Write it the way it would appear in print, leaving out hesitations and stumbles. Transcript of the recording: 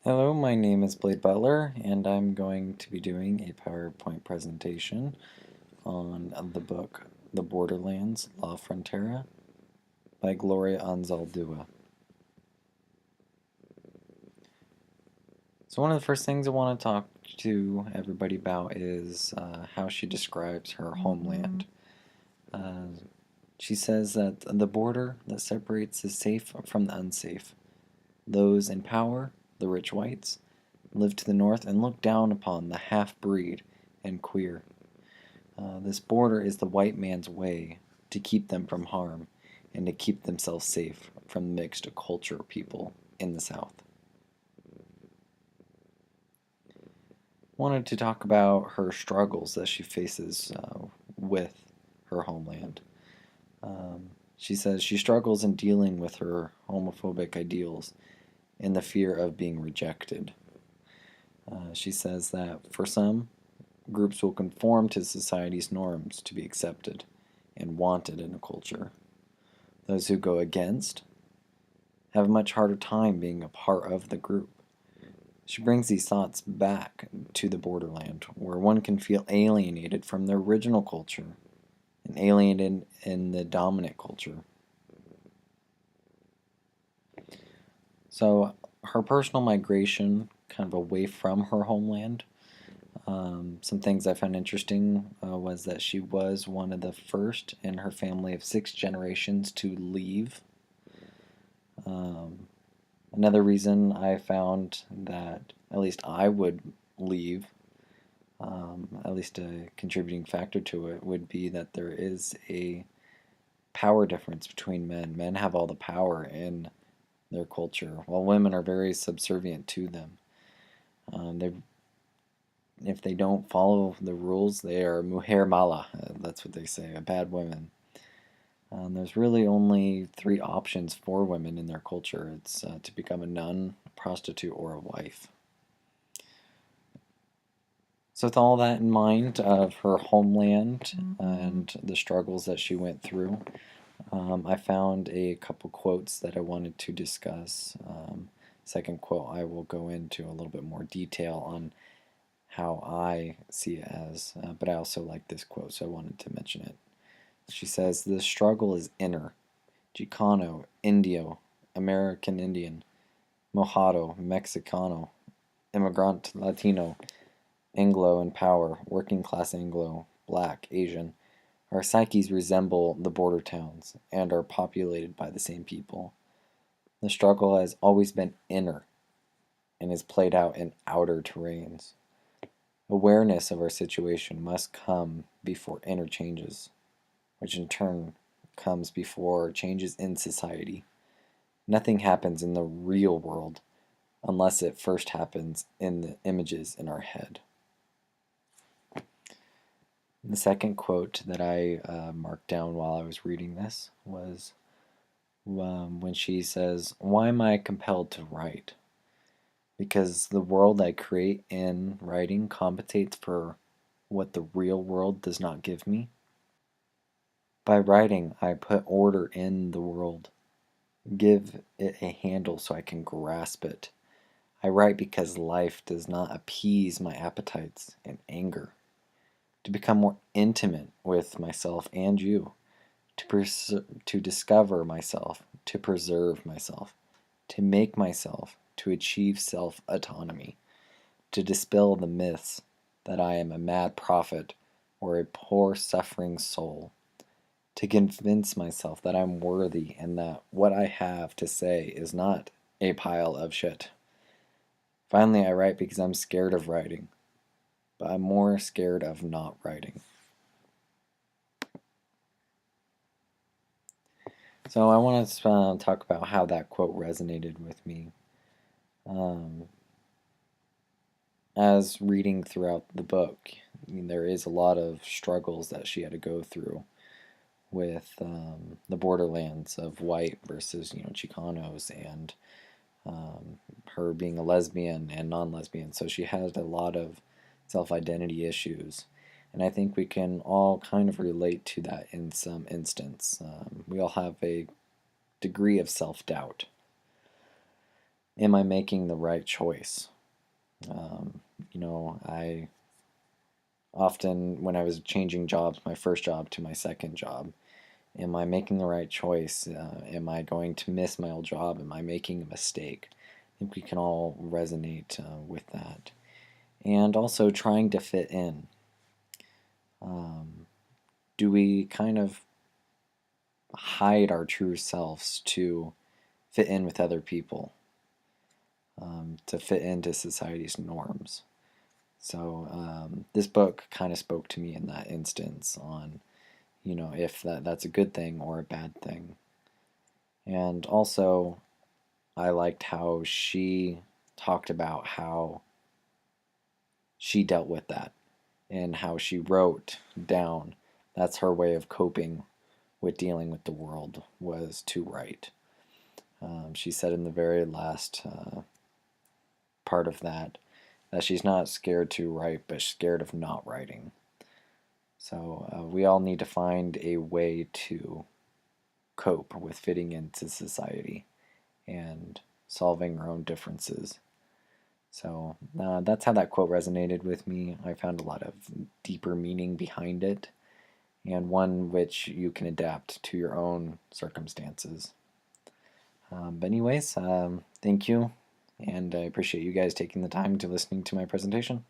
Hello, my name is Blade Butler, and I'm going to be doing a PowerPoint presentation on the book The Borderlands, La Frontera by Gloria Anzaldúa. So one of the first things I want to talk to everybody about is how she describes her homeland. She says that the border that separates the safe from the unsafe. Those in power, the rich whites, live to the north and look down upon the half-breed and queer. This border is the white man's way to keep them from harm and to keep themselves safe from mixed culture people in the South. Wanted to talk about her struggles that she faces with her homeland. She says she struggles in dealing with her homophobic ideals and the fear of being rejected. She says that for some, groups will conform to society's norms to be accepted and wanted in a culture. Those who go against have a much harder time being a part of the group. She brings these thoughts back to the borderland, where one can feel alienated from their original culture and alienated in the dominant culture. So her personal migration kind of away from her homeland. Some things I found interesting was that she was one of the first in her family of 6 generations to leave. Another reason I found that at least I would leave, at least a contributing factor to it, would be that there is a power difference between men. Men have all the power in their culture, while women are very subservient to them. They If they don't follow the rules, they are mujer mala. That's what they say, a bad woman. There's really only 3 options for women in their culture. It's to become a nun, a prostitute, or a wife. So with all that in mind of her homeland and the struggles that she went through, I found a couple quotes that I wanted to discuss. Second quote I will go into a little bit more detail on how I see it as, but I also like this quote, so I wanted to mention it. She says, "The struggle is inner. Chicano, Indio, American Indian, Mojado, Mexicano, immigrant Latino, Anglo in power, working class Anglo, black, Asian. Our psyches resemble the border towns and are populated by the same people. The struggle has always been inner and is played out in outer terrains. Awareness of our situation must come before inner changes, which in turn comes before changes in society. Nothing happens in the real world unless it first happens in the images in our head." The second quote that I marked down while I was reading this was when she says, "Why am I compelled to write? Because the world I create in writing compensates for what the real world does not give me. By writing, I put order in the world, give it a handle so I can grasp it. I write because life does not appease my appetites and anger. To become more intimate with myself and you, to discover myself, to preserve myself, to make myself, to achieve self-autonomy, to dispel the myths that I am a mad prophet or a poor suffering soul, to convince myself that I'm worthy and that what I have to say is not a pile of shit. Finally, I write because I'm scared of writing, but I'm more scared of not writing." So I want to talk about how that quote resonated with me. As reading throughout the book, I mean, there is a lot of struggles that she had to go through with the borderlands of white versus Chicanos, and her being a lesbian and non-lesbian. So she had a lot of self-identity issues, and I think we can all kind of relate to that in some instance. We all have a degree of self-doubt. am I making the right choice? I often, when I was changing jobs, my first job to my second job, am I making the right choice? Am I going to miss my old job? Am I making a mistake? I think we can all resonate with that. And also trying to fit in. Um, do we kind of hide our true selves to fit in with other people, to fit into society's norms? So this book kind of spoke to me in that instance on, if that's a good thing or a bad thing. And also, I liked how she talked about how she dealt with that and how she wrote down that's her way of coping with dealing with the world was to write. She said in the very last part of that she's not scared to write, but scared of not writing. So we all need to find a way to cope with fitting into society and solving our own differences. So that's how that quote resonated with me. I found a lot of deeper meaning behind it, and one which you can adapt to your own circumstances. But anyways, thank you, and I appreciate you guys taking the time to listening to my presentation.